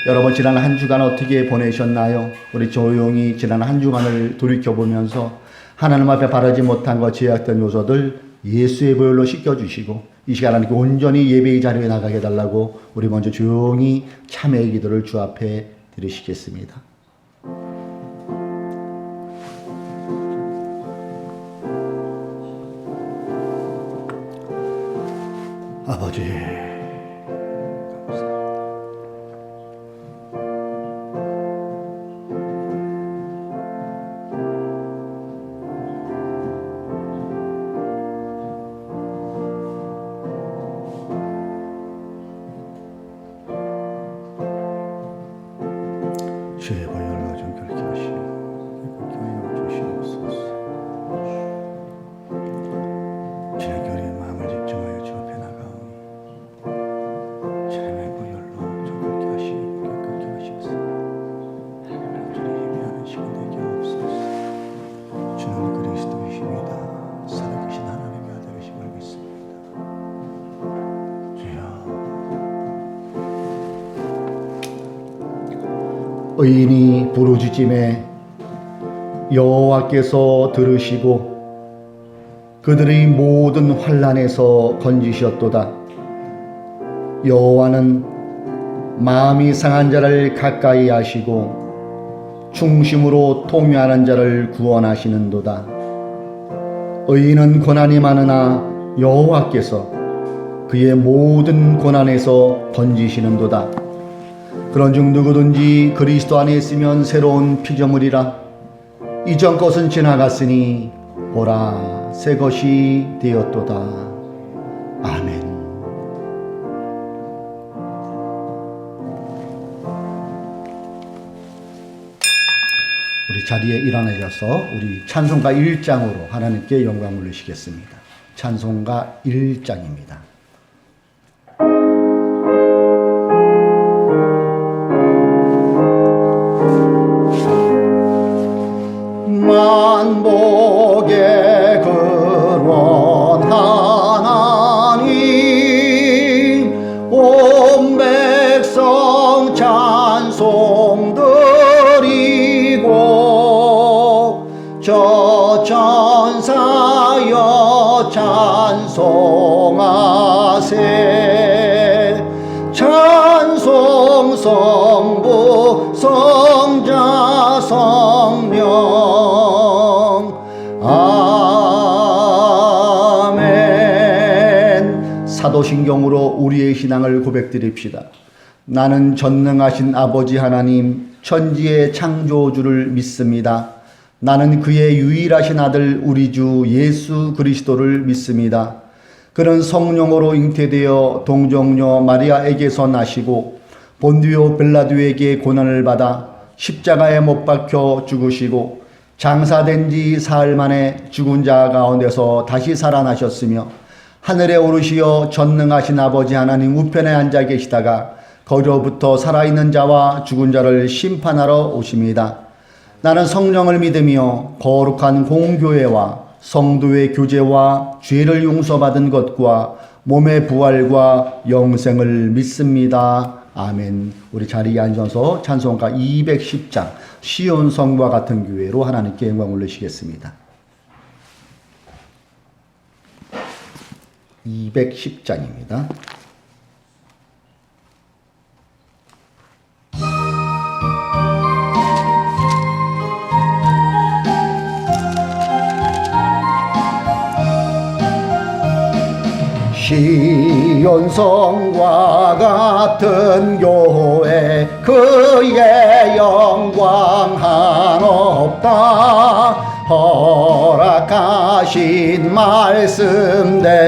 여러분 지난 한 주간 어떻게 보내셨나요? 우리 조용히 지난 한 주간을 돌이켜보면서 하나님 앞에 바르지 못한 것, 제약된 요소들 예수의 보혈로 씻겨주시고 이 시간 하나님께 온전히 예배의 자리에 나가게 해달라고 우리 먼저 조용히 참회의 기도를 주 앞에 드리시겠습니다. 아버지, 주의 보혈로 좀 그렇게 하시고 교회와 주시옵소서. 주의 교리의 마음을 집중하여 주 앞에 나가오니 주의 보혈로 좀 그렇게 하시고 그렇게 하시옵소서. 하나님 주님 예배하는 시간 되게 하옵소서. 주는 그리스도이십니다. 살아계신 하나님의 아들이심을 믿습니다. 주여, 의인이 부르짖음에 여호와께서 들으시고 그들의 모든 환난에서 건지셨도다. 여호와는 마음이 상한 자를 가까이 하시고 중심으로 통회하는 자를 구원하시는도다. 의인은 고난이 많으나 여호와께서 그의 모든 고난에서 건지시는도다. 그런즉 누구든지 그리스도 안에 있으면 새로운 피조물이라. 이전 것은 지나갔으니 보라 새 것이 되었도다. 아멘. 우리 자리에 일어나셔서 우리 찬송가 1장으로 하나님께 영광을 올리시겠습니다. 찬송가 1장입니다. 만복의 근원 하나님 온 백성 찬송 드리고 저 천사여 찬송하세. 찬송 성부 성자 성령 아멘. 사도신경으로 우리의 신앙을 고백드립시다. 나는 전능하신 아버지 하나님 천지의 창조주를 믿습니다. 나는 그의 유일하신 아들 우리 주 예수 그리스도를 믿습니다. 그는 성령으로 잉태되어 동정녀 마리아에게서 나시고 본디오 빌라도에게 고난을 받아 십자가에 못 박혀 죽으시고 장사된 지 사흘 만에 죽은 자 가운데서 다시 살아나셨으며 하늘에 오르시어 전능하신 아버지 하나님 우편에 앉아 계시다가 거기로부터 살아있는 자와 죽은 자를 심판하러 오십니다. 나는 성령을 믿으며 거룩한 공교회와 성도의 교제와 죄를 용서받은 것과 몸의 부활과 영생을 믿습니다. 아멘. 우리 자리에 앉아서 찬송가 210장 시온 성과 같은 교회로 하나님께 영광 올리시겠습니다. 210장입니다. 시온성과 같은 교회 그의 영광 한없다. 허락하신 말씀대로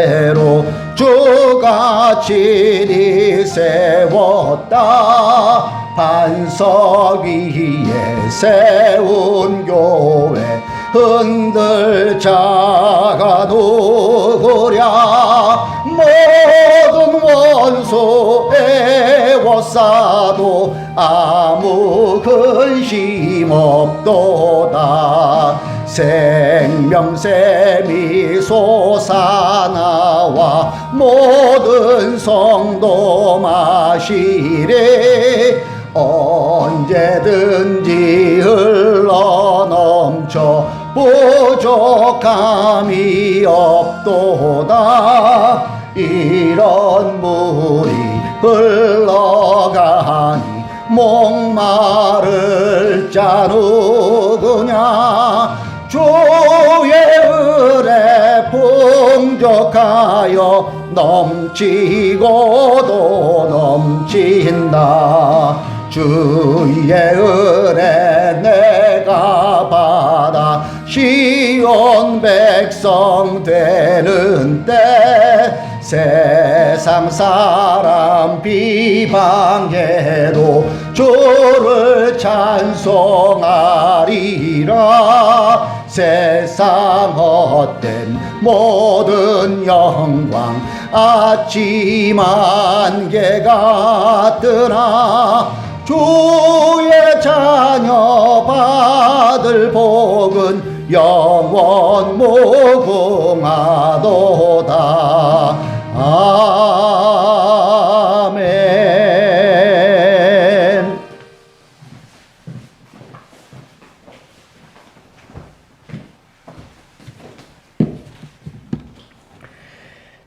주가 진히 세웠다. 반석 위에 세운 교회 흔들 자가 누구랴. 모든 원수 애워싸도 아무 근심 없도다. 생명샘이 솟아나와 모든 성도 마시래. 언제든지 흘러넘쳐 부족함이 없도다. 이런 물이 흘러가니 목마를 자 누구냐. 주의 은혜 풍족하여 넘치고도 넘친다. 주의 은혜 내가 받아 시온 백성 되는 때 세상 사람 비방해도 주를 찬송하리라. 세상 헛된 모든 영광 아침 안개 같으나 주의 자녀 받을 복은 영원 무궁하도다. 아멘.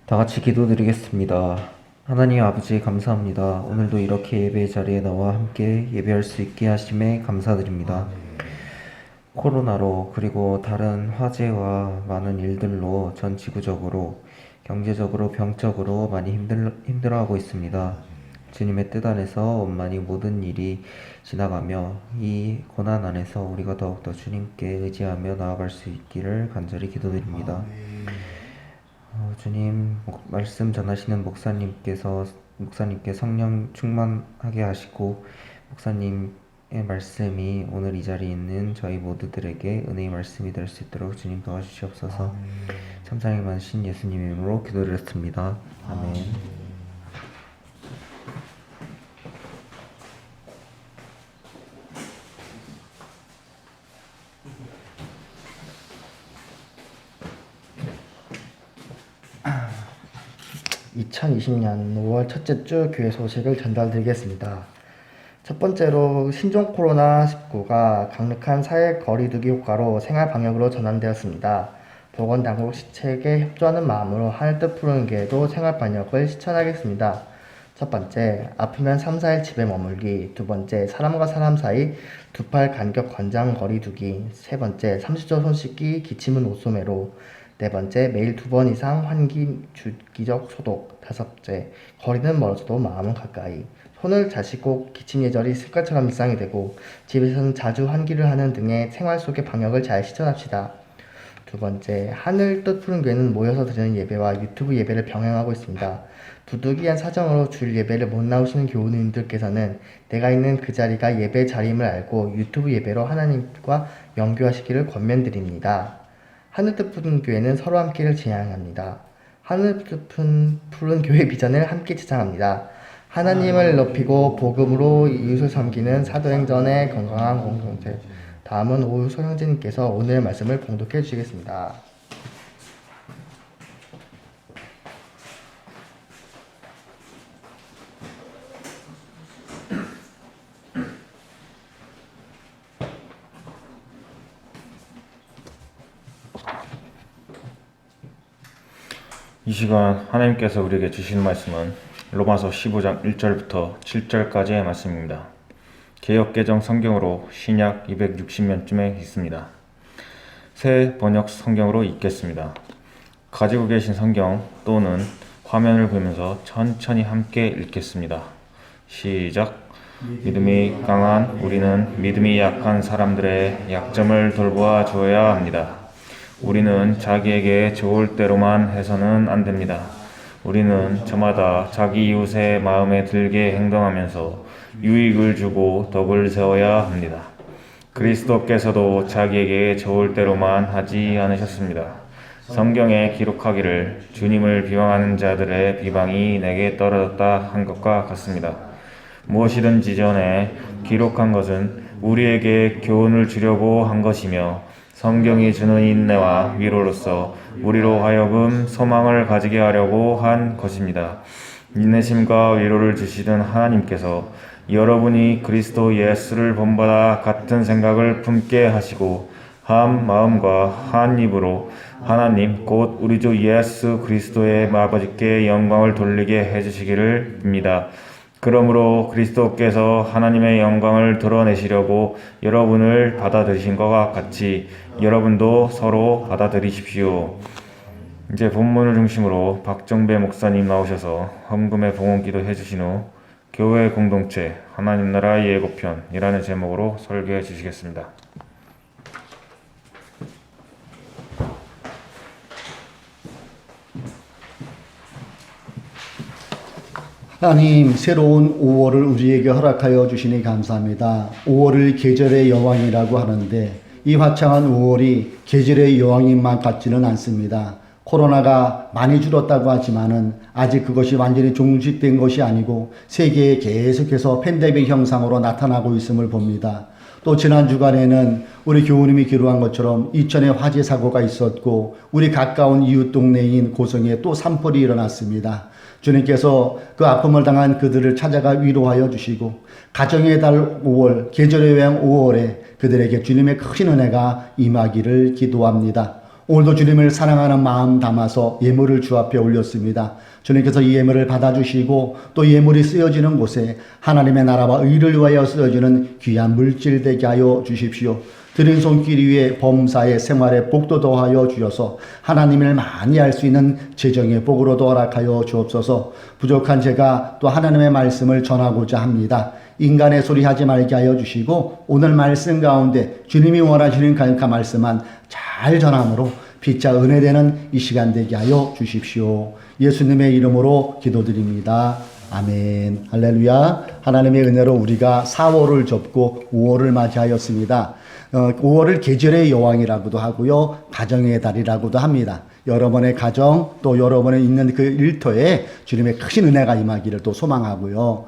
다 같이 기도드리겠습니다. 하나님 아버지 감사합니다. 오늘도 이렇게 예배 자리에 나와 함께 예배할 수 있게 하심에 감사드립니다. 코로나로 그리고 다른 화재와 많은 일들로 전 지구적으로 경제적으로 병적으로 많이 힘들어하고 있습니다. 주님의 뜻 안에서 원만히 모든 일이 지나가며 이 고난 안에서 우리가 더욱더 주님께 의지하며 나아갈 수 있기를 간절히 기도드립니다. 주님 말씀 전하시는 목사님께 성령 충만하게 하시고 목사님의 말씀이 오늘 이 자리에 있는 저희 모두들에게 은혜의 말씀이 될 수 있도록 주님 도와주시옵소서. 참사랑이 많으신 예수님 이름으로 기도드렸습니다. 아멘. (2020년 5월) 첫째 주 교회 소식을 전달드리겠습니다. 첫 번째로 신종 코로나19가 강력한 사회 거리두기 효과로 생활 방역으로 전환되었습니다. 보건당국 시책에 협조하는 마음으로 하늘뜻 푸른 교회도 생활 방역을 실천하겠습니다. 첫 번째, 아프면 3-4일 집에 머물기. 두 번째, 사람과 사람 사이 2팔 간격 권장 거리두기. 세 번째, 30초 손 씻기, 기침은 옷소매로. 네 번째, 매일 2번 이상 환기 주기적 소독. 다섯째, 거리는 멀어져도 마음은 가까이. 손을 잘 씻고 기침 예절이 습관처럼 일상이 되고 집에서는 자주 환기를 하는 등의 생활 속의 방역을 잘 실천합시다. 두 번째, 하늘 뜻 푸른 교회는 모여서 드리는 예배와 유튜브 예배를 병행하고 있습니다. 부득이한 사정으로 주일 예배를 못 나오시는 교우님들께서는 내가 있는 그 자리가 예배 자리임을 알고 유튜브 예배로 하나님과 연교하시기를 권면드립니다. 하늘뜻 푸른 교회는 서로 함께를 지향합니다. 하늘뜻 푸른 교회 비전을 함께 지향합니다. 하나님을 높이고 복음으로 이웃을 섬기는 사도행전의 건강한 공동체. 다음은 오유소 형제님께서 오늘 말씀을 봉독해 주시겠습니다. 이 시간 하나님께서 우리에게 주신 말씀은 로마서 15장 1절부터 7절까지의 말씀입니다. 개역개정 성경으로 신약 260년쯤에 있습니다. 새 번역 성경으로 읽겠습니다. 가지고 계신 성경 또는 화면을 보면서 천천히 함께 읽겠습니다. 시작. 믿음이 강한 우리는 믿음이 약한 사람들의 약점을 돌보아 주어야 합니다. 우리는 자기에게 좋을 대로만 해서는 안 됩니다. 우리는 저마다 자기 이웃의 마음에 들게 행동하면서 유익을 주고 덕을 세워야 합니다. 그리스도께서도 자기에게 좋을 대로만 하지 않으셨습니다. 성경에 기록하기를 주님을 비방하는 자들의 비방이 내게 떨어졌다 한 것과 같습니다. 무엇이든지 전에 기록한 것은 우리에게 교훈을 주려고 한 것이며 성경이 주는 인내와 위로로서 우리로 하여금 소망을 가지게 하려고 한 것입니다. 인내심과 위로를 주시던 하나님께서 여러분이 그리스도 예수를 본받아 같은 생각을 품게 하시고 한 마음과 한 입으로 하나님 곧 우리 주 예수 그리스도의 아버지께 영광을 돌리게 해주시기를 빕니다. 그러므로 그리스도께서 하나님의 영광을 드러내시려고 여러분을 받아들이신 것과 같이 여러분도 서로 받아들이십시오. 이제 본문을 중심으로 박정배 목사님 나오셔서 헌금의 봉헌기도 해주신 후 교회 공동체 하나님 나라 예고편이라는 제목으로 설교해 주시겠습니다. 하나님, 새로운 5월을 우리에게 허락하여 주시니 감사합니다. 5월을 계절의 여왕이라고 하는데 이 화창한 5월이 계절의 여왕인 같지는 않습니다. 코로나가 많이 줄었다고 하지만은 아직 그것이 완전히 종식된 것이 아니고 세계에 계속해서 팬데믹 형상으로 나타나고 있음을 봅니다. 또 지난 주간에는 우리 교우님이 기록한 것처럼 이천에 화재 사고가 있었고 우리 가까운 이웃 동네인 고성에 또 산불이 일어났습니다. 주님께서 그 아픔을 당한 그들을 찾아가 위로하여 주시고 가정의 달 5월, 계절의 여행 5월에 그들에게 주님의 큰 은혜가 임하기를 기도합니다. 오늘도 주님을 사랑하는 마음 담아서 예물을 주 앞에 올렸습니다. 주님께서 이 예물을 받아주시고 또 예물이 쓰여지는 곳에 하나님의 나라와 의를 위하여 쓰여지는 귀한 물질 되게 하여 주십시오. 드린 손길 위에 범사의 생활에 복도 더하여 주셔서 하나님을 많이 알 수 있는 재정의 복으로도 허락하여 주옵소서. 부족한 제가 또 하나님의 말씀을 전하고자 합니다. 인간의 소리 하지 말게 하여 주시고 오늘 말씀 가운데 주님이 원하시는 그 말씀만 잘 전함으로 빛자 은혜되는 이 시간 되게 하여 주십시오. 예수님의 이름으로 기도드립니다. 아멘. 할렐루야. 하나님의 은혜로 우리가 4월을 접고 5월을 맞이하였습니다. 5월을 계절의 여왕이라고도 하고요. 가정의 달이라고도 합니다. 여러분의 가정 또 여러분의 있는 그 일터에 주님의 크신 은혜가 임하기를 또 소망하고요.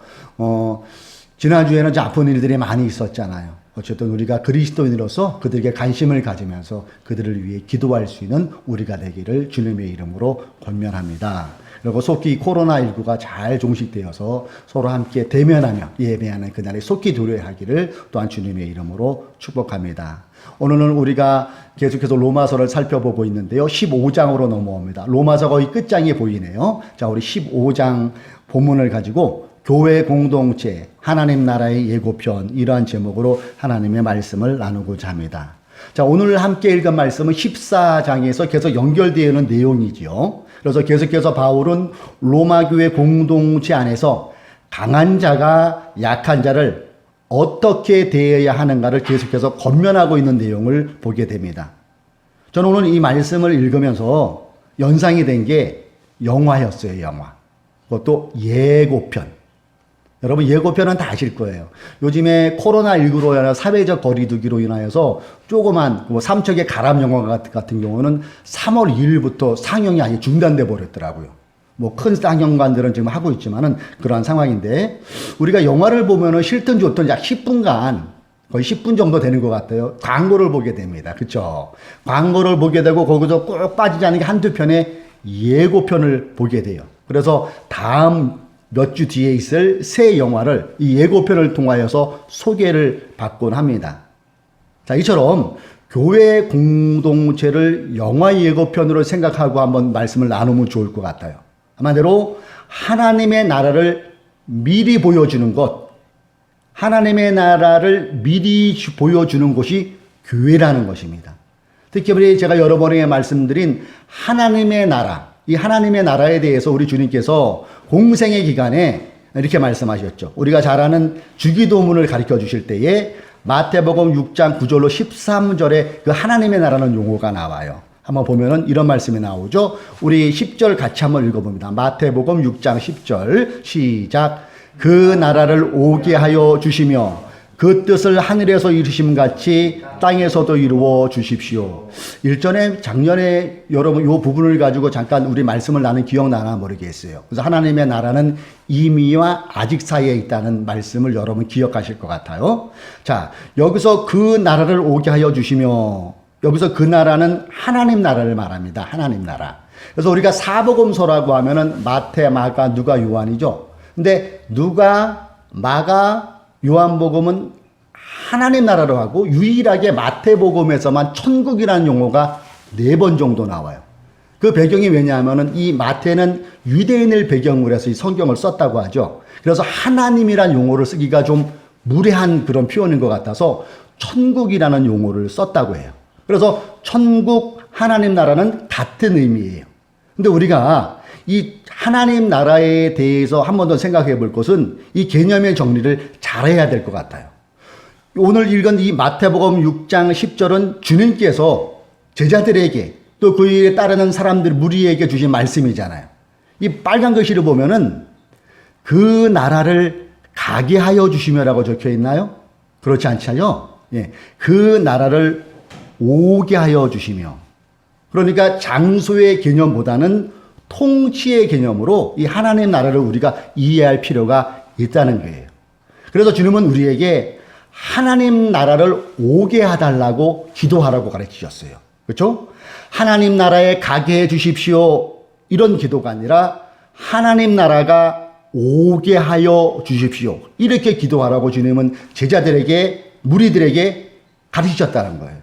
지난주에는 아픈 일들이 많이 있었잖아요. 어쨌든 우리가 그리스도인으로서 그들에게 관심을 가지면서 그들을 위해 기도할 수 있는 우리가 되기를 주님의 이름으로 권면합니다. 그리고 속히 코로나19가 잘 종식되어서 서로 함께 대면하며 예배하는 그날에 속히 도래하기를 또한 주님의 이름으로 축복합니다. 오늘은 우리가 계속해서 로마서를 살펴보고 있는데요. 15장으로 넘어옵니다. 로마서 거의 끝장이 보이네요. 자, 우리 15장 본문을 가지고 교회 공동체 하나님 나라의 예고편 이러한 제목으로 하나님의 말씀을 나누고자 합니다. 자, 오늘 함께 읽은 말씀은 14장에서 계속 연결되어 있는 내용이지요. 그래서 계속해서 바울은 로마 교회 공동체 안에서 강한 자가 약한 자를 어떻게 대해야 하는가를 계속해서 권면하고 있는 내용을 보게 됩니다. 저는 오늘 이 말씀을 읽으면서 연상이 된 게 영화였어요, 영화. 그것도 예고편. 여러분 예고편은 다 아실 거예요. 요즘에 코로나19로 인한 사회적 거리두기로 인하여서 조그만 삼척의 가람 영화 같은 경우는 3월 2일부터 상영이 아예 중단돼 버렸더라고요. 뭐 큰 상영관들은 지금 하고 있지만은 그러한 상황인데 우리가 영화를 보면은 싫든 좋든 약 10분간 거의 10분 정도 되는 것 같아요. 광고를 보게 됩니다. 그렇죠? 광고를 보게 되고 거기서 꼭 빠지지 않는 게 한두 편의 예고편을 보게 돼요. 그래서 다음 몇 주 뒤에 있을 새 영화를 이 예고편을 통하여서 소개를 받곤 합니다. 자, 이처럼 교회 공동체를 영화 예고편으로 생각하고 한번 말씀을 나누면 좋을 것 같아요. 한마디로 하나님의 나라를 미리 보여주는 것, 하나님의 나라를 미리 보여주는 곳이 교회라는 것입니다. 특히 제가 여러 번에 말씀드린 하나님의 나라, 이 하나님의 나라에 대해서 우리 주님께서 공생의 기간에 이렇게 말씀하셨죠. 우리가 잘 아는 주기도문을 가르쳐 주실 때에 마태복음 6장 9절로 13절에 그 하나님의 나라는 용어가 나와요. 한번 보면은 이런 말씀이 나오죠. 우리 10절 같이 한번 읽어봅니다. 마태복음 6장 10절 시작. 그 나라를 오게 하여 주시며 그 뜻을 하늘에서 이루심 같이 땅에서도 이루어 주십시오. 일전에 작년에 여러분 이 부분을 가지고 잠깐 우리 말씀을 나눈 기억나나 모르겠어요. 그래서 하나님의 나라는 이미와 아직 사이에 있다는 말씀을 여러분 기억하실 것 같아요. 자, 여기서 그 나라를 오게 하여 주시며 여기서 그 나라는 하나님 나라를 말합니다. 하나님 나라. 그래서 우리가 사복음서라고 하면은 마태, 마가, 누가, 요한이죠. 근데 누가, 마가, 요한복음은 하나님 나라로 하고 유일하게 마태복음에서만 천국이라는 용어가 4번 정도 나와요. 그 배경이 왜냐하면은 이 마태는 유대인을 배경으로 해서 이 성경을 썼다고 하죠. 그래서 하나님이란 용어를 쓰기가 좀 무례한 그런 표현인 것 같아서 천국이라는 용어를 썼다고 해요. 그래서 천국, 하나님 나라는 같은 의미예요. 근데 우리가 이 하나님 나라에 대해서 한 번 더 생각해 볼 것은 이 개념의 정리를 잘해야 될 것 같아요. 오늘 읽은 이 마태복음 6장 10절은 주님께서 제자들에게 또 그에 따르는 사람들 무리에게 주신 말씀이잖아요. 이 빨간 글씨를 보면은 그 나라를 가게 하여 주시며라고 적혀 있나요? 그렇지 않죠? 예. 그 나라를 오게 하여 주시며. 그러니까 장소의 개념보다는 통치의 개념으로 이 하나님 나라를 우리가 이해할 필요가 있다는 거예요. 그래서 주님은 우리에게 하나님 나라를 오게 해달라고 기도하라고 가르치셨어요. 그렇죠? 하나님 나라에 가게 해 주십시오. 이런 기도가 아니라 하나님 나라가 오게 하여 주십시오. 이렇게 기도하라고 주님은 제자들에게, 무리들에게 가르치셨다는 거예요.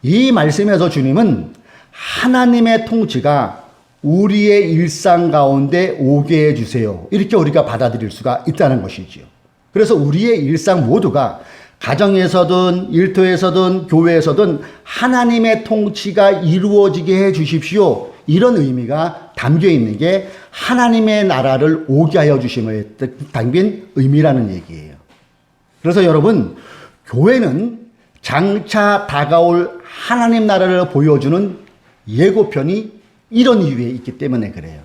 이 말씀에서 주님은 하나님의 통치가 우리의 일상 가운데 오게 해주세요. 이렇게 우리가 받아들일 수가 있다는 것이지요. 그래서 우리의 일상 모두가 가정에서든 일터에서든 교회에서든 하나님의 통치가 이루어지게 해 주십시오. 이런 의미가 담겨 있는 게 하나님의 나라를 오게 하여 주심에 담긴 의미라는 얘기예요. 그래서 여러분, 교회는 장차 다가올 하나님 나라를 보여주는 예고편이 이런 이유에 있기 때문에 그래요.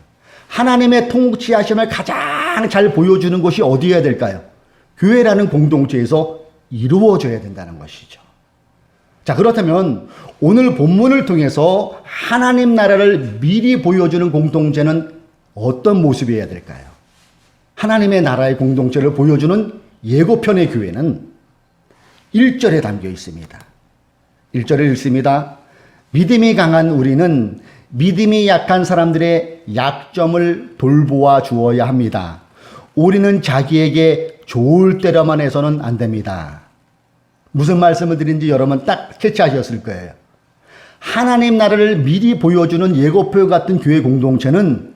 하나님의 통치하심을 가장 잘 보여주는 곳이 어디여야 될까요? 교회라는 공동체에서 이루어져야 된다는 것이죠. 자, 그렇다면 오늘 본문을 통해서 하나님 나라를 미리 보여주는 공동체는 어떤 모습이어야 될까요? 하나님의 나라의 공동체를 보여주는 예고편의 교회는 1절에 담겨 있습니다. 1절을 읽습니다. 믿음이 강한 우리는 믿음이 약한 사람들의 약점을 돌보아 주어야 합니다. 우리는 자기에게 좋을 때로만 해서는 안 됩니다. 무슨 말씀을 드린지 여러분 딱 캐치하셨을 거예요. 하나님 나라를 미리 보여주는 예고표 같은 교회 공동체는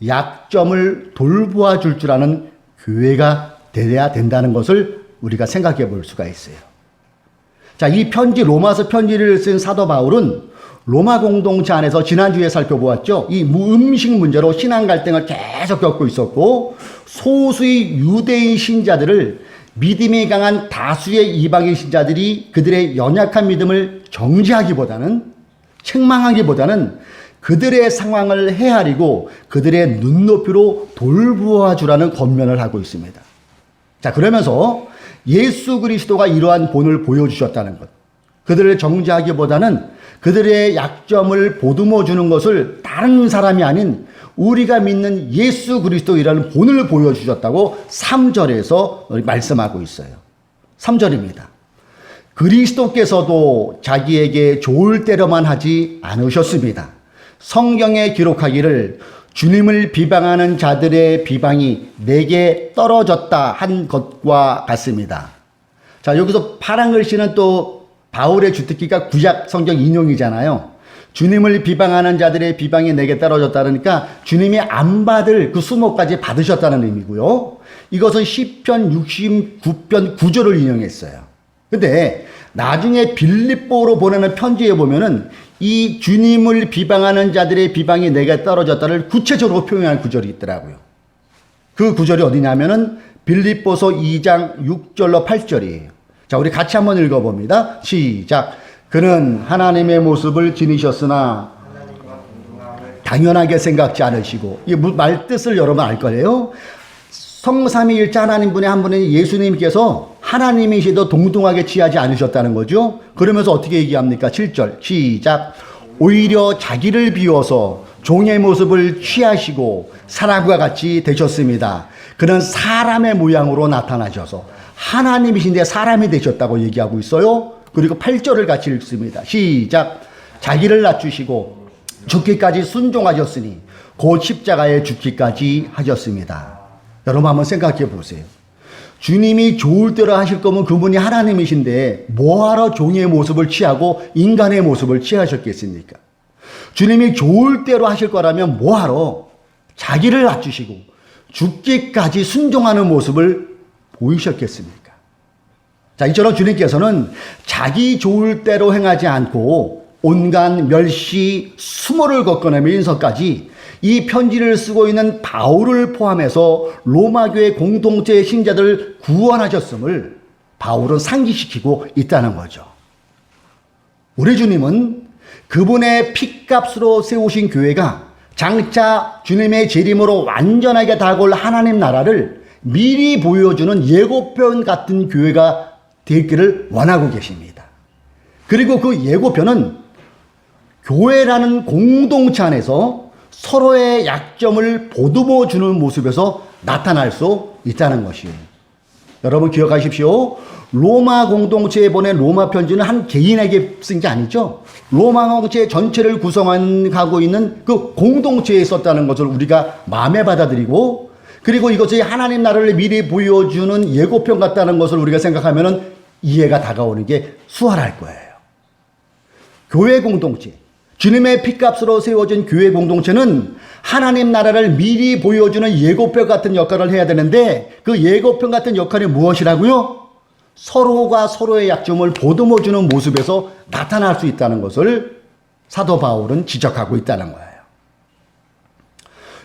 약점을 돌보아 줄 줄 아는 교회가 되어야 된다는 것을 우리가 생각해 볼 수가 있어요. 자, 이 편지, 로마서 편지를 쓴 사도 바울은 로마 공동체 안에서 지난주에 살펴보았죠. 이 음식 문제로 신앙 갈등을 계속 겪고 있었고, 소수의 유대인 신자들을 믿음이 강한 다수의 이방인 신자들이 그들의 연약한 믿음을 정죄하기보다는, 책망하기보다는 그들의 상황을 헤아리고 그들의 눈높이로 돌보아 주라는 권면을 하고 있습니다. 자, 그러면서 예수 그리스도가 이러한 본을 보여주셨다는 것, 그들을 정죄하기보다는 그들의 약점을 보듬어 주는 것을 다른 사람이 아닌 우리가 믿는 예수 그리스도이라는 본을 보여주셨다고 3절에서 말씀하고 있어요. 3절입니다. 그리스도께서도 자기에게 좋을 때로만 하지 않으셨습니다. 성경에 기록하기를 주님을 비방하는 자들의 비방이 내게 떨어졌다 한 것과 같습니다. 자, 여기서 파란 글씨는 또 바울의 주특기가 구약 성경 인용이잖아요. 주님을 비방하는 자들의 비방이 내게 떨어졌다 그러니까 주님이 안 받을 그 수모까지 받으셨다는 의미고요. 이것은 시편 69편 9절을 인용했어요. 근데 나중에 빌립보로 보내는 편지에 보면은 이 주님을 비방하는 자들의 비방이 내게 떨어졌다를 구체적으로 표현한 구절이 있더라고요. 그 구절이 어디냐면은 빌립보서 2장 6절로 8절이에요. 자, 우리 같이 한번 읽어봅니다. 시작. 그는 하나님의 모습을 지니셨으나 당연하게 생각지 않으시고, 이 말 뜻을 여러분 알 거예요. 성삼위일자 하나님 분의 한 분인 예수님께서 하나님이시도 동등하게 취하지 않으셨다는 거죠. 그러면서 어떻게 얘기합니까? 7절 시작. 오히려 자기를 비워서 종의 모습을 취하시고 사람과 같이 되셨습니다. 그는 사람의 모양으로 나타나셔서 하나님이신데 사람이 되셨다고 얘기하고 있어요. 그리고 8절을 같이 읽습니다. 시작. 자기를 낮추시고 죽기까지 순종하셨으니 곧 십자가에 죽기까지 하셨습니다. 여러분 한번 생각해 보세요. 주님이 좋을 대로 하실 거면 그분이 하나님이신데 뭐하러 종의 모습을 취하고 인간의 모습을 취하셨겠습니까? 주님이 좋을 대로 하실 거라면 뭐하러 자기를 낮추시고 죽기까지 순종하는 모습을 보이셨겠습니까? 자, 이처럼 주님께서는 자기 좋을 대로 행하지 않고 온갖 멸시, 수모를 겪어내면서까지 이 편지를 쓰고 있는 바울을 포함해서 로마교회 공동체의 신자들을 구원하셨음을 바울은 상기시키고 있다는 거죠. 우리 주님은 그분의 핏값으로 세우신 교회가 장차 주님의 재림으로 완전하게 다가올 하나님 나라를 미리 보여주는 예고편 같은 교회가 되기를 원하고 계십니다. 그리고 그 예고편은 교회라는 공동체 안에서 서로의 약점을 보듬어 주는 모습에서 나타날 수 있다는 것이에요. 여러분 기억하십시오. 로마 공동체에 보낸 로마 편지는 한 개인에게 쓴 게 아니죠. 로마 공동체 전체를 구성하고 있는 그 공동체에 썼다는 것을 우리가 마음에 받아들이고, 그리고 이것이 하나님 나라를 미리 보여주는 예고편 같다는 것을 우리가 생각하면 이해가 다가오는 게 수월할 거예요. 교회 공동체, 주님의 핏값으로 세워진 교회 공동체는 하나님 나라를 미리 보여주는 예고편 같은 역할을 해야 되는데, 그 예고편 같은 역할이 무엇이라고요? 서로가 서로의 약점을 보듬어주는 모습에서 나타날 수 있다는 것을 사도 바울은 지적하고 있다는 거예요.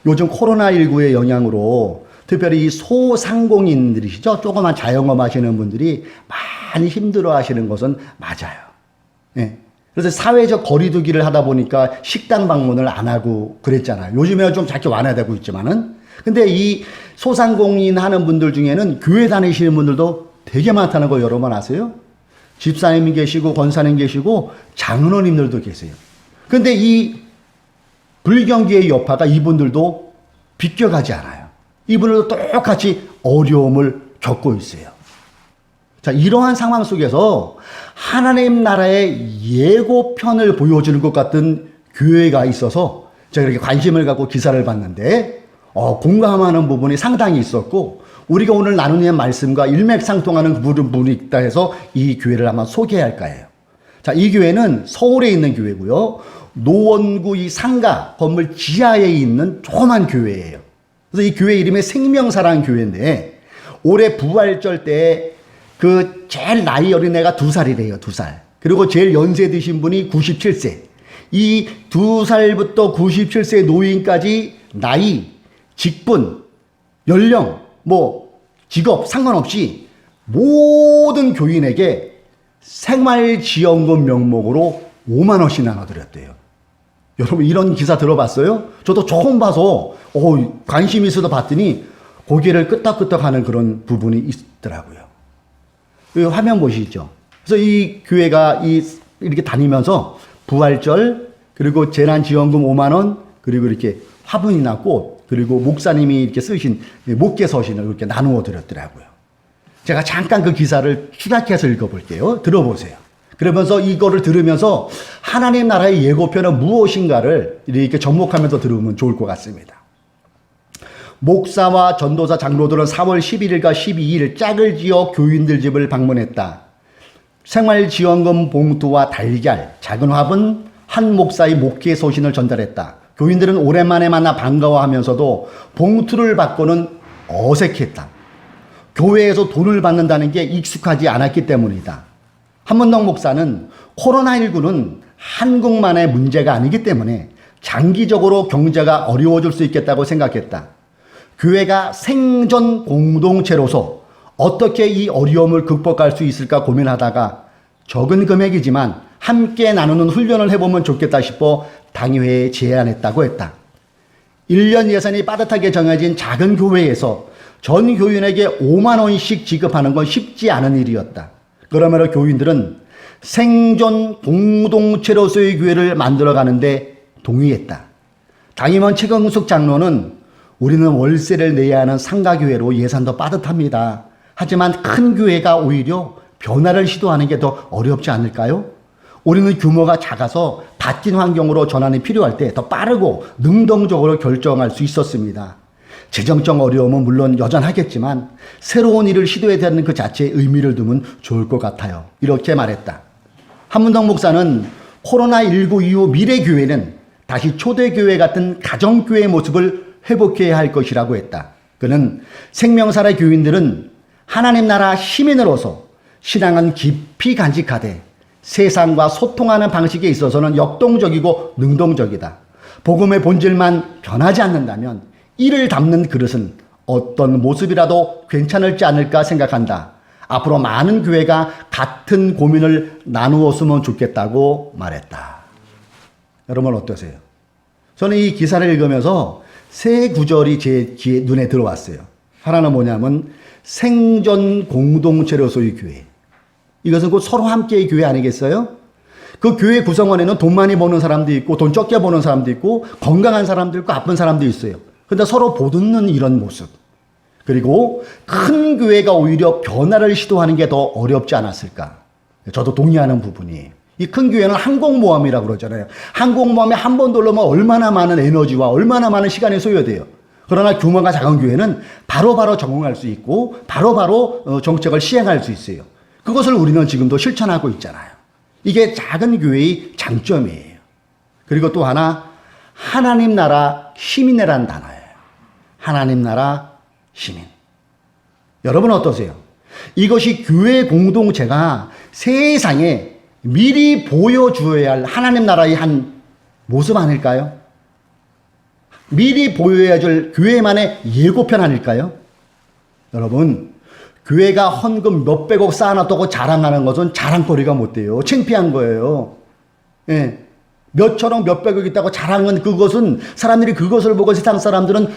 요즘 코로나19의 영향으로 특별히 이 소상공인들이시죠. 조그만 자영업 하시는 분들이 많이 힘들어 하시는 것은 맞아요. 네. 그래서 사회적 거리두기를 하다 보니까 식당 방문을 안 하고 그랬잖아요. 요즘에는 좀 작게 완화되고 있지만은. 근데 이 소상공인 하는 분들 중에는 교회 다니시는 분들도 되게 많다는 거 여러분 아세요? 집사님 계시고 권사님 계시고 장로님들도 계세요. 근데 이 불경기의 여파가 이분들도 비껴가지 않아요. 이분들도 똑같이 어려움을 겪고 있어요. 자, 이러한 상황 속에서 하나님 나라의 예고편을 보여주는 것 같은 교회가 있어서 제가 이렇게 관심을 갖고 기사를 봤는데 공감하는 부분이 상당히 있었고, 우리가 오늘 나누는 말씀과 일맥상통하는 부분이 있다 해서 이 교회를 한번 소개할까 해요. 자, 이 교회는 서울에 있는 교회고요. 노원구 이 상가 건물 지하에 있는 조그만 교회예요. 그래서 이 교회 이름이 생명사랑 교회인데, 올해 부활절 때 그 제일 나이 어린 애가 2살이래요. 2살. 그리고 제일 연세 드신 분이 97세. 이 2살부터 97세 노인까지 나이, 직분, 연령, 직업 상관없이 모든 교인에게 생활지원금 명목으로 5만 원씩 나눠드렸대요. 여러분 이런 기사 들어봤어요? 저도 처음 봐서 관심이 있어서 봤더니 고개를 끄덕끄덕하는 그런 부분이 있더라고요. 이 화면 보시죠. 그래서 이 교회가 이렇게 다니면서 부활절, 그리고 재난지원금 5만 원, 그리고 이렇게 화분이나 꽃, 그리고 목사님이 이렇게 쓰신 목계 서신을 이렇게 나누어 드렸더라고요. 제가 잠깐 그 기사를 축약해서 읽어볼게요. 들어보세요. 그러면서 이거를 들으면서 하나님 나라의 예고편은 무엇인가를 이렇게 접목하면서 들으면 좋을 것 같습니다. 목사와 전도사 장로들은 4월 11일과 12일 짝을 지어 교인들 집을 방문했다. 생활지원금 봉투와 달걀, 작은 화분, 한 목사의 목회 소신을 전달했다. 교인들은 오랜만에 만나 반가워하면서도 봉투를 받고는 어색했다. 교회에서 돈을 받는다는 게 익숙하지 않았기 때문이다. 한문덕 목사는 코로나19는 한국만의 문제가 아니기 때문에 장기적으로 경제가 어려워질 수 있겠다고 생각했다. 교회가 생존 공동체로서 어떻게 이 어려움을 극복할 수 있을까 고민하다가 적은 금액이지만 함께 나누는 훈련을 해보면 좋겠다 싶어 당회에 제안했다고 했다. 1년 예산이 빠듯하게 정해진 작은 교회에서 전 교인에게 5만 원씩 지급하는 건 쉽지 않은 일이었다. 그러므로 교인들은 생존 공동체로서의 교회를 만들어가는데 동의했다. 당임원 최경숙 장로는 우리는 월세를 내야 하는 상가교회로 예산도 빠듯합니다. 하지만 큰 교회가 오히려 변화를 시도하는 게 더 어렵지 않을까요? 우리는 규모가 작아서 바뀐 환경으로 전환이 필요할 때 더 빠르고 능동적으로 결정할 수 있었습니다. 재정적 어려움은 물론 여전하겠지만 새로운 일을 시도해야 되는 그 자체에 의미를 두면 좋을 것 같아요. 이렇게 말했다. 한문덕 목사는 코로나19 이후 미래교회는 다시 초대교회 같은 가정교회의 모습을 회복해야 할 것이라고 했다. 그는 생명사의 교인들은 하나님 나라 시민으로서 신앙은 깊이 간직하되 세상과 소통하는 방식에 있어서는 역동적이고 능동적이다. 복음의 본질만 변하지 않는다면 이를 담는 그릇은 어떤 모습이라도 괜찮을지 않을까 생각한다. 앞으로 많은 교회가 같은 고민을 나누었으면 좋겠다고 말했다. 여러분 어떠세요? 저는 이 기사를 읽으면서 세 구절이 제 눈에 들어왔어요. 하나는 뭐냐면 생존 공동체로서의 교회. 이것은 곧 서로 함께의 교회 아니겠어요? 그 교회 구성원에는 돈 많이 버는 사람도 있고 돈 적게 버는 사람도 있고 건강한 사람도 있고 아픈 사람도 있어요. 그런데 서로 보듬는 이런 모습. 그리고 큰 교회가 오히려 변화를 시도하는 게 더 어렵지 않았을까? 저도 동의하는 부분이. 이 큰 교회는 항공모함이라고 그러잖아요. 항공모함에 한 번 돌려면 얼마나 많은 에너지와 얼마나 많은 시간이 소요돼요. 그러나 규모가 작은 교회는 바로바로 적응할 수 있고 바로바로 정책을 시행할 수 있어요. 그것을 우리는 지금도 실천하고 있잖아요. 이게 작은 교회의 장점이에요. 그리고 또 하나, 하나님 나라 시민이라는 단어예요. 하나님 나라 시민. 여러분 어떠세요? 이것이 교회 공동체가 세상에 미리 보여주어야 할 하나님 나라의 한 모습 아닐까요? 미리 보여야 할 교회만의 예고편 아닐까요? 여러분, 교회가 헌금 몇백억 쌓아놨다고 자랑하는 것은 자랑거리가 못 돼요. 창피한 거예요. 예. 몇천억 몇백억 있다고 자랑은 그것은 사람들이 그것을 보고 세상 사람들은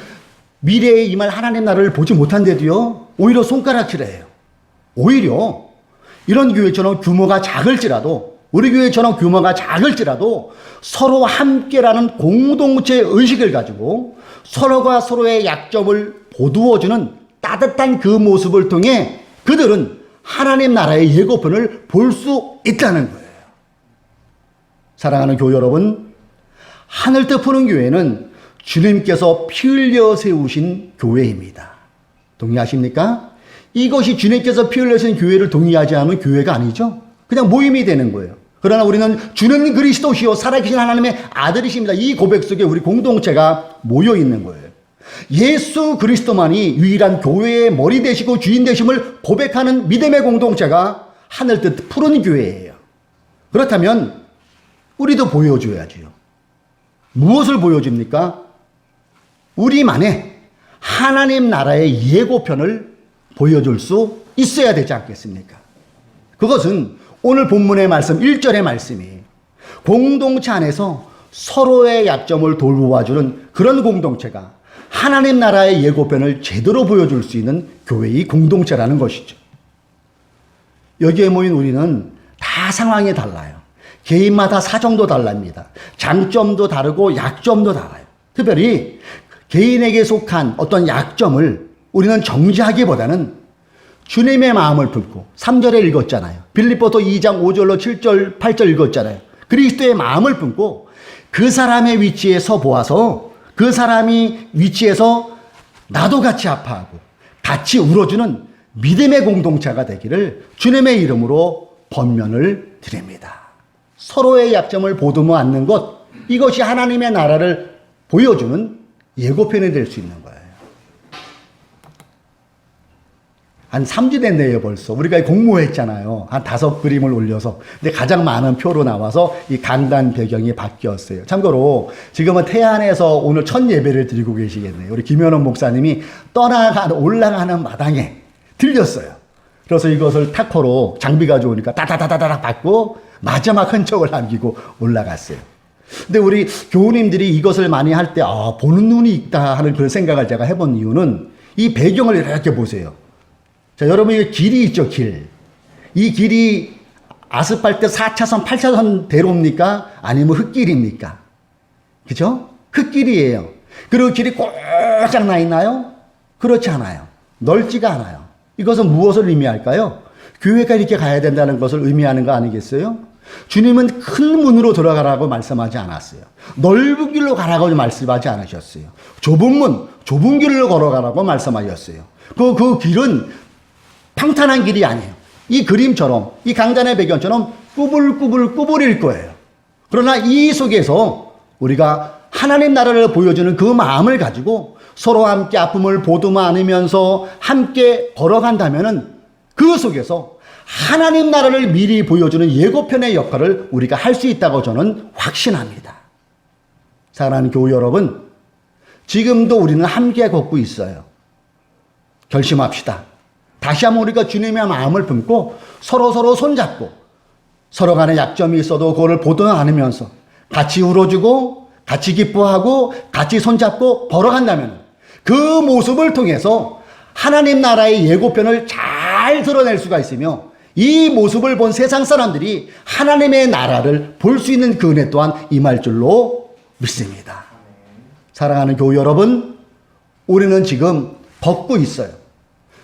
미래에 임할 하나님 나라를 보지 못한데도요. 오히려 손가락질해요. 오히려 이런 교회처럼 규모가 작을지라도 우리 교회처럼 규모가 작을지라도 서로 함께라는 공동체 의식을 가지고 서로가 서로의 약점을 보두어주는 따뜻한 그 모습을 통해 그들은 하나님 나라의 예고편을 볼 수 있다는 거예요. 사랑하는 교회 여러분, 하늘 뜻 푸는 교회는 주님께서 피 흘려 세우신 교회입니다. 동의하십니까? 이것이 주님께서 피 흘려 세운 교회를 동의하지 않으면 교회가 아니죠. 그냥 모임이 되는 거예요. 그러나 우리는 주는 그리스도시요 살아계신 하나님의 아들이십니다. 이 고백 속에 우리 공동체가 모여 있는 거예요. 예수 그리스도만이 유일한 교회의 머리 되시고 주인 되심을 고백하는 믿음의 공동체가 하늘 뜻 푸른 교회예요. 그렇다면 우리도 보여줘야지요. 무엇을 보여줍니까? 우리만의 하나님 나라의 예고편을 보여줄 수 있어야 되지 않겠습니까? 그것은 오늘 본문의 말씀 1절의 말씀이에요. 공동체 안에서 서로의 약점을 돌보아주는 그런 공동체가 하나님 나라의 예고편을 제대로 보여줄 수 있는 교회의 공동체라는 것이죠. 여기에 모인 우리는 다 상황이 달라요. 개인마다 사정도 달랍니다. 장점도 다르고 약점도 달라요. 특별히 개인에게 속한 어떤 약점을 우리는 정지하기보다는 주님의 마음을 품고 3절에 읽었잖아요. 빌립보서 2장 5절로 7절 8절 읽었잖아요. 그리스도의 마음을 품고 그 사람의 위치에 서 보아서 그 사람이 위치에서 나도 같이 아파하고 같이 울어주는 믿음의 공동체가 되기를 주님의 이름으로 번면을 드립니다. 서로의 약점을 보듬어 안는 것, 이것이 하나님의 나라를 보여주는 예고편이 될 수 있는 거예요. 한 3주 됐네요 벌써. 우리가 공모했잖아요. 한 5그림을 올려서. 근데 가장 많은 표로 나와서 이 강단 배경이 바뀌었어요. 참고로 지금은 태안에서 오늘 첫 예배를 드리고 계시겠네요. 우리 김현원 목사님이 올라가는 마당에 들렸어요. 그래서 이것을 타코로 장비가 좋으니까 따다다다닥 받고 마지막 흔적을 남기고 올라갔어요. 근데 우리 교우님들이 이것을 많이 할 때 보는 눈이 있다 하는 그런 생각을 제가 해본 이유는 이 배경을 이렇게 보세요. 자, 여러분, 이 길이 있죠, 길. 이 길이 아스팔트 4차선, 8차선 대로입니까? 아니면 흙길입니까? 그죠? 흙길이에요. 그리고 길이 꽉 나 있나요? 그렇지 않아요. 넓지가 않아요. 이것은 무엇을 의미할까요? 교회가 이렇게 가야 된다는 것을 의미하는 거 아니겠어요? 주님은 큰 문으로 들어가라고 말씀하지 않았어요. 넓은 길로 가라고 말씀하지 않으셨어요. 좁은 문, 좁은 길로 걸어가라고 말씀하셨어요. 그 길은 평탄한 길이 아니에요. 이 그림처럼, 이 강단의 배경처럼 꾸불꾸불일 거예요. 그러나 이 속에서 우리가 하나님 나라를 보여주는 그 마음을 가지고 서로 함께 아픔을 보듬어 안으면서 함께 걸어간다면은 그 속에서 하나님 나라를 미리 보여주는 예고편의 역할을 우리가 할 수 있다고 저는 확신합니다. 사랑하는 교우 여러분, 지금도 우리는 함께 걷고 있어요. 결심합시다. 다시 한번 우리가 주님의 마음을 품고 서로 손잡고 서로 간에 약점이 있어도 그거를 보듬어 안으면서 같이 울어주고 같이 기뻐하고 같이 손잡고 걸어간다면 그 모습을 통해서 하나님 나라의 예고편을 잘 드러낼 수가 있으며 이 모습을 본 세상 사람들이 하나님의 나라를 볼 수 있는 그 은혜 또한 임할 줄로 믿습니다. 사랑하는 교우 여러분, 우리는 지금 걷고 있어요.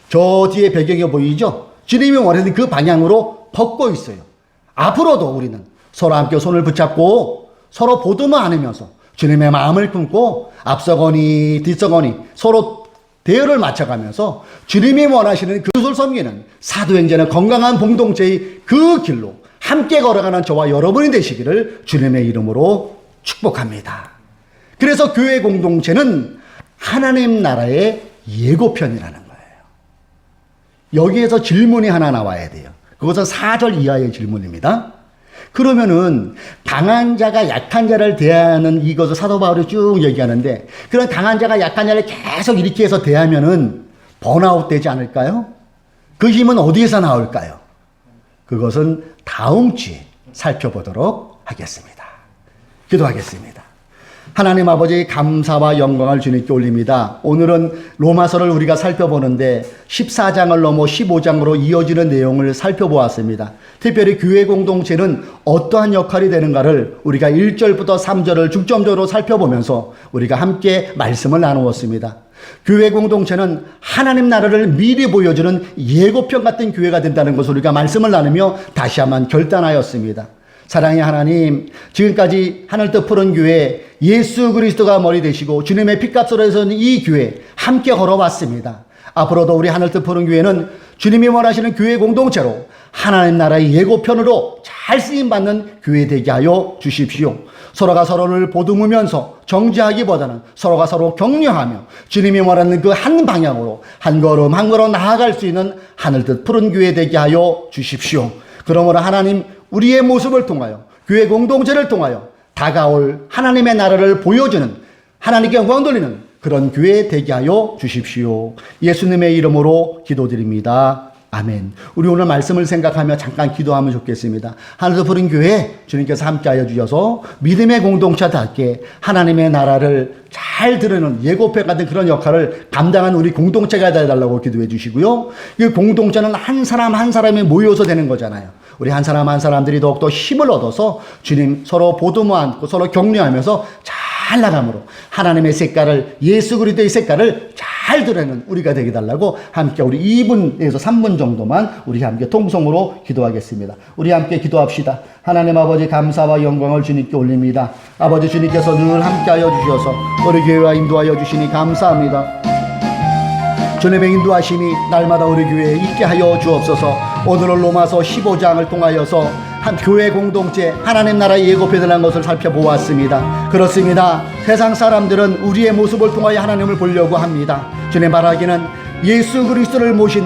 저 뒤에 배경이 보이죠? 주님이 원하는 그 방향으로 걷고 있어요. 앞으로도 우리는 서로 함께 손을 붙잡고 서로 보듬어 안으면서 주님의 마음을 품고 앞서거니 뒤서거니 서로 대열을 맞춰가면서 주님이 원하시는 그것을 섬기는 사도행전의 건강한 공동체의 그 길로 함께 걸어가는 저와 여러분이 되시기를 주님의 이름으로 축복합니다. 그래서 교회 공동체는 하나님 나라의 예고편이라는 거예요. 여기에서 질문이 하나 나와야 돼요. 그것은 4절 이하의 질문입니다. 그러면은 강한 자가 약한 자를 대하는 이것을 사도 바울이 쭉 얘기하는데 그런 강한 자가 약한 자를 계속 이렇게 해서 대하면은 번아웃 되지 않을까요? 그 힘은 어디에서 나올까요? 그것은 다음 주에 살펴보도록 하겠습니다. 기도하겠습니다. 하나님 아버지 감사와 영광을 주님께 올립니다. 오늘은 로마서를 우리가 살펴보는데 14장을 넘어 15장으로 이어지는 내용을 살펴보았습니다. 특별히 교회 공동체는 어떠한 역할이 되는가를 우리가 1절부터 3절을 중점적으로 살펴보면서 우리가 함께 말씀을 나누었습니다. 교회 공동체는 하나님 나라를 미리 보여주는 예고편 같은 교회가 된다는 것을 우리가 말씀을 나누며 다시 한번 결단하였습니다. 사랑의 하나님, 지금까지 하늘 뜻 푸른 교회 예수 그리스도가 머리 되시고 주님의 피값으로 해서는 이 교회 함께 걸어왔습니다. 앞으로도 우리 하늘 뜻 푸른 교회는 주님이 원하시는 교회 공동체로 하나님 나라의 예고편으로 잘 쓰임받는 교회 되게 하여 주십시오. 서로가 서로를 보듬으면서 정죄하기보다는 서로가 서로 격려하며 주님이 원하는 그 한 방향으로 한 걸음 한 걸음 나아갈 수 있는 하늘 뜻 푸른 교회 되게 하여 주십시오. 그러므로 하나님, 우리의 모습을 통하여 교회 공동체를 통하여 다가올 하나님의 나라를 보여주는 하나님께 영광 돌리는 그런 교회 되게 하여 주십시오. 예수님의 이름으로 기도드립니다. 아멘. 우리 오늘 말씀을 생각하며 잠깐 기도하면 좋겠습니다. 하늘도 푸른 교회 주님께서 함께하여 주셔서 믿음의 공동체답게 하나님의 나라를 잘 드러내는 예고편 같은 그런 역할을 감당한 우리 공동체가 되어달라고 기도해 주시고요. 이 공동체는 한 사람 한 사람이 모여서 되는 거잖아요. 우리 한 사람 한 사람들이 더욱더 힘을 얻어서 주님 서로 보듬어 안고 서로 격려하면서 잘 나감으로 하나님의 색깔을, 예수 그리스도의 색깔을 잘 드러내는 우리가 되게 달라고 함께 우리 2분에서 3분 정도만 우리 함께 통성으로 기도하겠습니다. 우리 함께 기도합시다. 하나님 아버지 감사와 영광을 주님께 올립니다. 아버지 주님께서 늘 함께하여 주셔서 우리 교회와 인도하여 주시니 감사합니다. 주님의 인도하심이 날마다 우리 교회에 있게 하여 주옵소서. 오늘은 로마서 15장을 통하여서 한 교회 공동체 하나님 나라의 예고편이라는 것을 살펴보았습니다. 그렇습니다. 세상 사람들은 우리의 모습을 통하여 하나님을 보려고 합니다. 주님 말하기는 예수 그리스도를 모신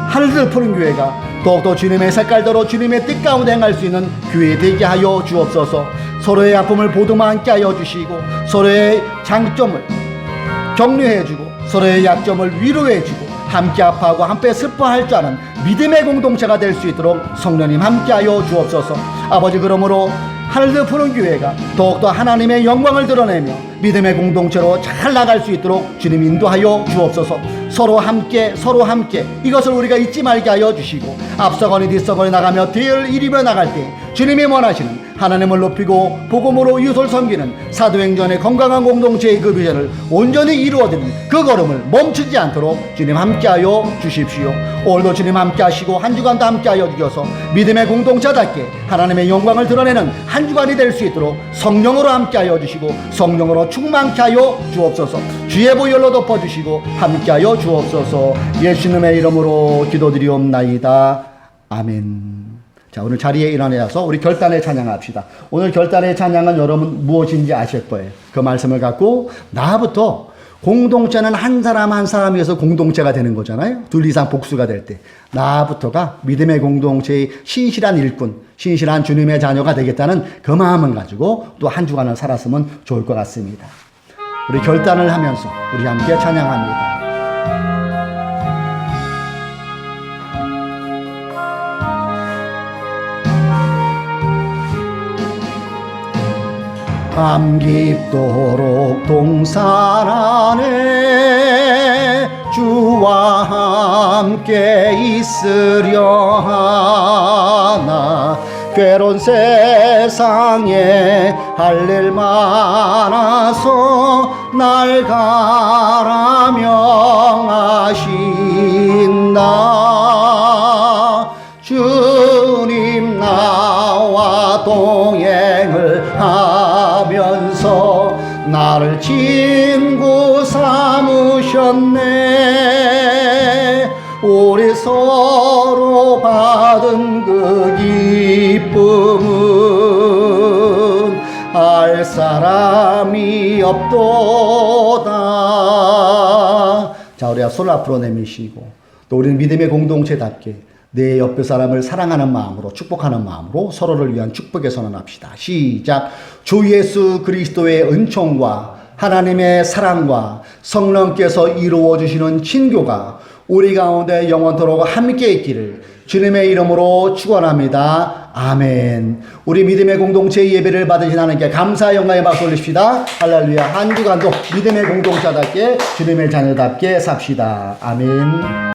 하늘을 푸른 교회가 더욱더 주님의 색깔대로 주님의 뜻 가운데 행할 수 있는 교회 되게 하여 주옵소서. 서로의 아픔을 보듬어 안게 하여 주시고 서로의 장점을 격려해주고 서로의 약점을 위로해주고 함께 아파하고 함께 슬퍼할 줄 아는 믿음의 공동체가 될 수 있도록 성령님 함께하여 주옵소서. 아버지, 그러므로 하늘도 푸른 교회가 더욱더 하나님의 영광을 드러내며 믿음의 공동체로 잘 나갈 수 있도록 주님 인도하여 주옵소서. 서로 함께 이것을 우리가 잊지 말게 하여 주시고 앞서거니 뒤서거니 나가며 뒤를 이루며 나갈 때 주님이 원하시는 하나님을 높이고 복음으로 이웃을 섬기는 사도행전의 건강한 공동체의 그 비전을 온전히 이루어드리는 그 걸음을 멈추지 않도록 주님 함께하여 주십시오. 오늘도 주님 함께하시고 한 주간도 함께하여 주셔서 믿음의 공동체답게 하나님의 영광을 드러내는 한 주간이 될 수 있도록 성령으로 함께하여 주시고 성령으로 충만케 하여 주옵소서. 주의 보혈로 덮어주시고 함께하여 주옵소서. 예수님의 이름으로 기도드리옵나이다. 아멘. 자, 오늘 자리에 일어나서 우리 결단의 찬양합시다. 오늘 결단의 찬양은 여러분 무엇인지 아실 거예요. 그 말씀을 갖고 나부터 공동체는 한 사람 한 사람에서 공동체가 되는 거잖아요. 둘 이상 복수가 될 때 나부터가 믿음의 공동체의 신실한 일꾼, 신실한 주님의 자녀가 되겠다는 그 마음을 가지고 또 한 주간을 살았으면 좋을 것 같습니다. 우리 결단을 하면서 우리 함께 찬양합니다. 밤 깊도록 동산 안에 주와 함께 있으려 하나 괴로운 세상에 할 일 많아서 날 가라 명하신다. 주님 나와 동행을 하면서 나를 친구 삼으셨네. 우리 서로 받은 그 기쁨은 알 사람이 없도다. 자, 우리가 손 앞으로 내미시고 또 우리는 믿음의 공동체답게 내 옆에 사람을 사랑하는 마음으로 축복하는 마음으로 서로를 위한 축복의 선언합시다. 시작. 주 예수 그리스도의 은총과 하나님의 사랑과 성령께서 이루어 주시는 친교가 우리 가운데 영원토록 함께 있기를 주님의 이름으로 축원합니다. 아멘. 우리 믿음의 공동체 예배를 받으신 하나님께 감사 영광의 박수 올립시다. 할렐루야. 한 주간도 믿음의 공동체답게 주님의 자녀답게 삽시다. 아멘.